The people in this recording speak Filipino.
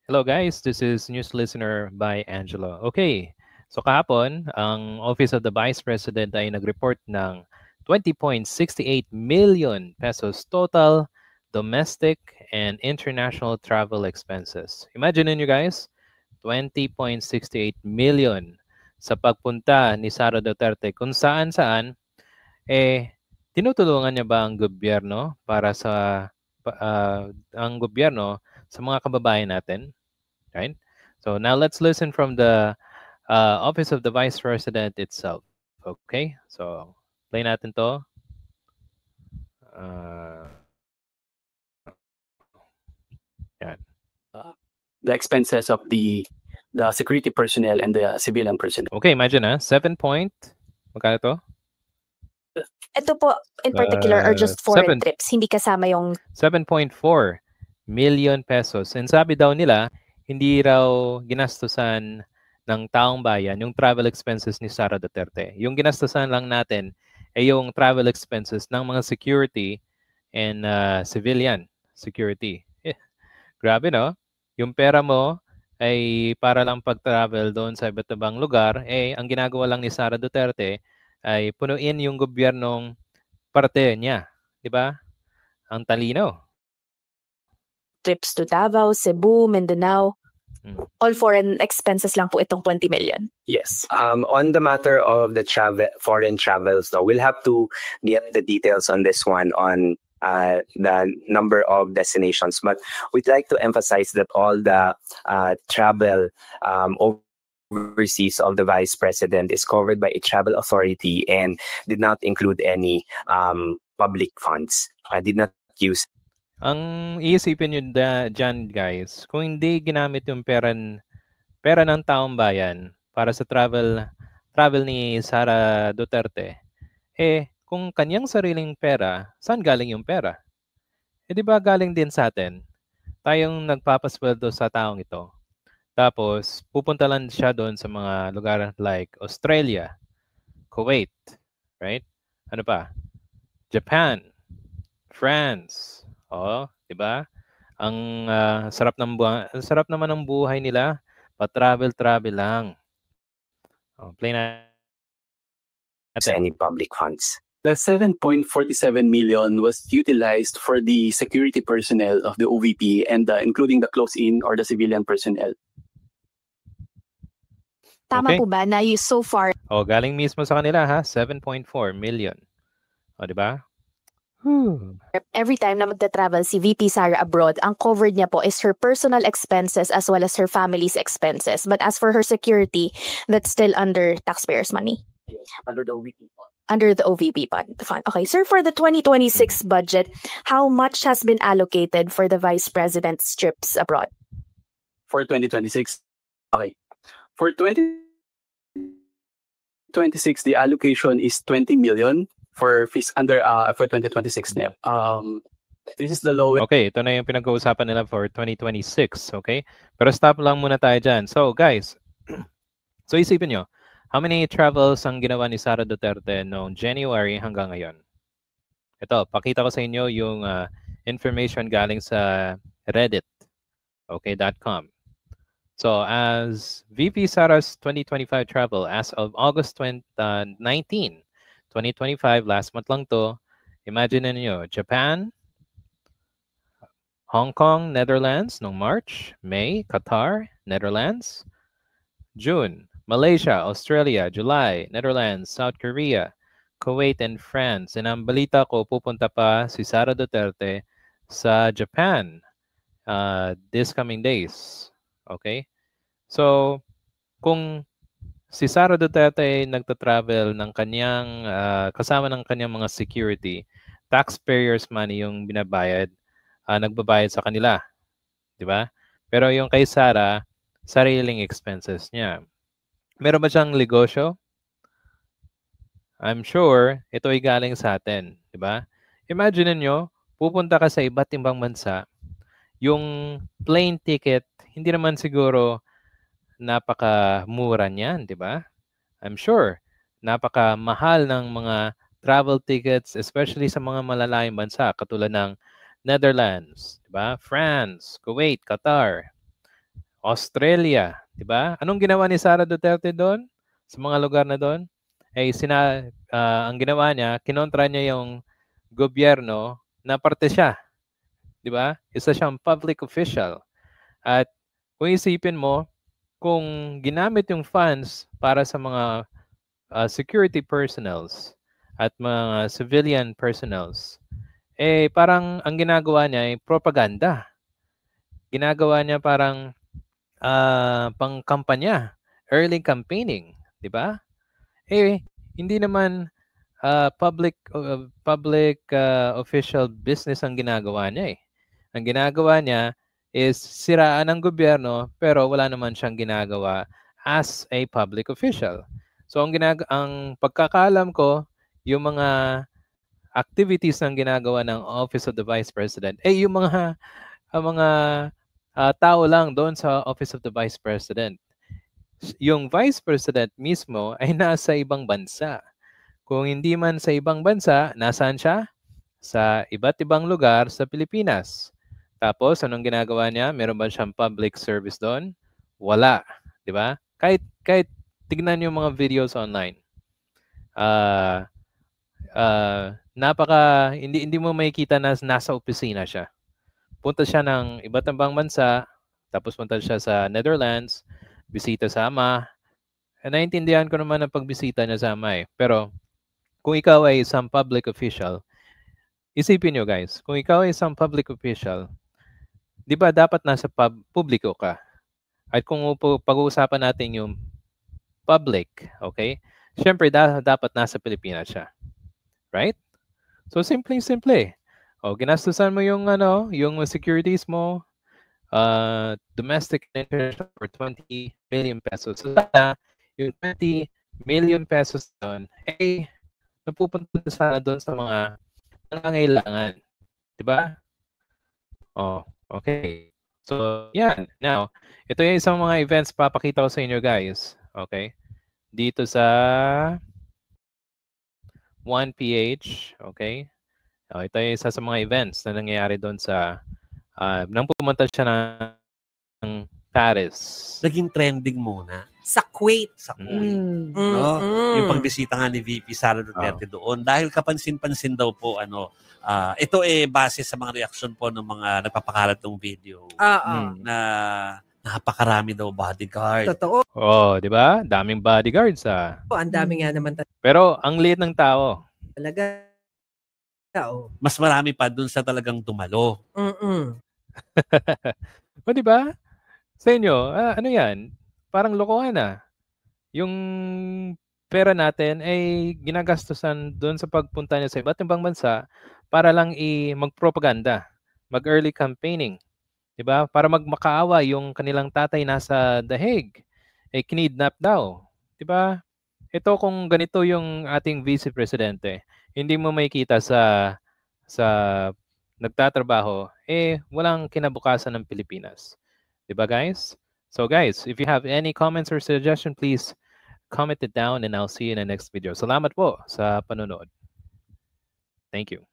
Hello guys, this is News Listener by Angelo. Okay, so kahapon, ang Office of the Vice President ay nag-report ng 20.68 million pesos total domestic and international travel expenses. Imagine nyo guys, 20.68 million sa pagpunta ni Sara Duterte kung saan-saan, tinutulungan niya ba ang gobyerno para ang gobyerno sa mga kababayan natin? Right? So now let's listen from the Office of the Vice President itself. Okay? So play natin to. Uh, yan. The expenses of the security personnel and the civilian personnel. Okay, imagine 7 point. Magkano to? Ito po, in particular, are just foreign trips. Hindi kasama yung 7.4 million pesos. And sabi daw nila, hindi raw ginastusan ng taong bayan yung travel expenses ni Sara Duterte. Yung ginastusan lang natin ay yung travel expenses ng mga security and civilian security. Grabe, no? Yung pera mo ay para lang pag-travel doon sa iba't ibang lugar, ang ginagawa lang ni Sara Duterte ay punuin yung gobyernong parte niya. Di ba? Ang talino. trips to Davao, Cebu, Mindanao. All foreign expenses lang po itong 20 million. Yes. On the matter of the foreign travels, though, we'll have to get the details on this one on the number of destinations. But we'd like to emphasize that all the travel overseas of the Vice President is covered by a travel authority and did not include any public funds. Did not use. Ang iisipin nyo dyan, guys, kung hindi ginamit yung pera ng taong bayan para sa travel ni Sara Duterte, kung kanyang sariling pera, saan galing yung pera? Di ba galing din sa atin? Tayong nagpapasweldo sa taong ito. Tapos, pupunta lang siya doon sa mga lugar like Australia, Kuwait, right? Ano pa? Japan, France, di ba? Ang sarap naman ng buhay nila, pa-travel lang. Play natin. Any public funds. The 7.47 million was utilized for the security personnel of the OVP and including the close-in or the civilian personnel. Tama po ba na so far? Galing mismo sa kanila ha, 7.4 million. Di ba? Every time na magta-travel si VP Sara abroad, ang covered niya po is her personal expenses as well as her family's expenses. But as for her security, that's still under taxpayers' money. Under the OVP fund. Under the OVP fund. Okay, sir, for the 2026 budget, how much has been allocated for the Vice President's trips abroad? For 2026? Okay. For 2026, the allocation is 20 million. For 2026 NEP. This is the lowest. Okay, ito na yung pinag-uusapan nila for 2026, okay? Pero stop lang muna tayo dyan. So, guys, so isipin nyo, how many travels ang ginawa ni Sara Duterte noong January hanggang ngayon? Ito, pakita ko sa inyo yung information galing sa Reddit, okay.com. So, as VP Sara's 2025 travel as of August 19, 2025, last month lang to. Imagine niyo, Japan, Hong Kong, Netherlands, noong March, May, Qatar, Netherlands, June, Malaysia, Australia, July, Netherlands, South Korea, Kuwait, and France. And ang balita ko, pupunta pa si Sara Duterte sa Japan this coming days. Okay? So, kung si Sara Duterte ay nagta-travel ng kanyang kasama ng kanyang mga security, taxpayers money yung binabayad, nagbabayad sa kanila, 'di ba? Pero yung kay Sara, sariling expenses niya. Meron ba siyang negosyo? I'm sure ito ay galing sa atin, 'di ba? Imagine niyo, pupunta ka sa iba't ibang bansa, yung plane ticket hindi naman siguro napakamura niyan, di ba? I'm sure, napakamahal ng mga travel tickets, especially sa mga malalayong bansa, katulad ng Netherlands, di ba? France, Kuwait, Qatar. Australia, di ba? Anong ginawa ni Sara Duterte doon? Sa mga lugar na doon? Ang ginawa niya, kinontra niya yung gobyerno na parte siya. Di ba? Isa siyang public official. At kung isipin mo, kung ginamit yung funds para sa mga security personnels at mga civilian personnels, parang ang ginagawa niya ay propaganda. Ginagawa niya parang pang-kampanya, early campaigning, di ba? Hindi naman public official business ang ginagawa niya eh. Ang ginagawa niya is siraan ng gobyerno pero wala naman siyang ginagawa as a public official. So ang pagkakaalam ko, yung mga activities ng ginagawa ng Office of the Vice President, yung mga tao lang doon sa Office of the Vice President. Yung Vice President mismo ay nasa ibang bansa. Kung hindi man sa ibang bansa, nasaan siya? Sa iba't ibang lugar sa Pilipinas. Tapos, anong ginagawa niya? Meron ba siyang public service doon? Wala. Di ba? Kahit tignan yung mga videos online. Hindi mo makikita na nasa opisina siya. Punta siya ng iba't ibang bansa, tapos punta siya sa Netherlands, bisita sa ama. Naintindihan ko naman ang pagbisita niya sa ama eh. Pero, kung ikaw ay isang public official, isipin nyo guys, kung ikaw ay isang public official, di ba dapat nasa publiko ka? At kung pag-uusapan natin yung public, okay? Siyempre, dapat nasa Pilipinas siya. Right? So, simple. Ginastusan mo yung securities mo, domestic and international for 20 million pesos. So, sana, yung 20 million pesos doon, napupunta sana doon sa mga nangangailangan. Diba? Okay. So, yan. Now, ito yung isang mga events papakita ko sa inyo, guys. Okay? Dito sa 1PH. Okay? Ito yung isa sa mga events na nangyayari doon sa nang pumunta siya ng Paris. Naging trending muna. Sa Kuwait. No? Yung pagbisita nga ni VP Sara Duterte doon. Dahil kapansin-pansin daw po, ito base sa mga reaksyon po ng mga nagpapakalat ng video. Na napakarami daw bodyguard. Totoo. Di ba? Daming bodyguards Ang dami nga naman Pero ang liit ng tao. talaga. Mas marami pa dun sa talagang dumalo. Di ba? Sa inyo, ano yan? Parang lokohan Yung pera natin ay ginagastusan doon sa pagpunta niya sa iba't ibang bansa para lang magpropaganda, mag-early campaigning. Diba? Para magmakaawa yung kanilang tatay nasa The Hague. Kinidnap daw. Diba? Ito kung ganito yung ating Vice Presidente, hindi mo makikita sa nagtatrabaho, walang kinabukasan ng Pilipinas. Diba guys? So guys, if you have any comments or suggestion, please comment it down and I'll see you in the next video. Salamat po sa panonood. Thank you.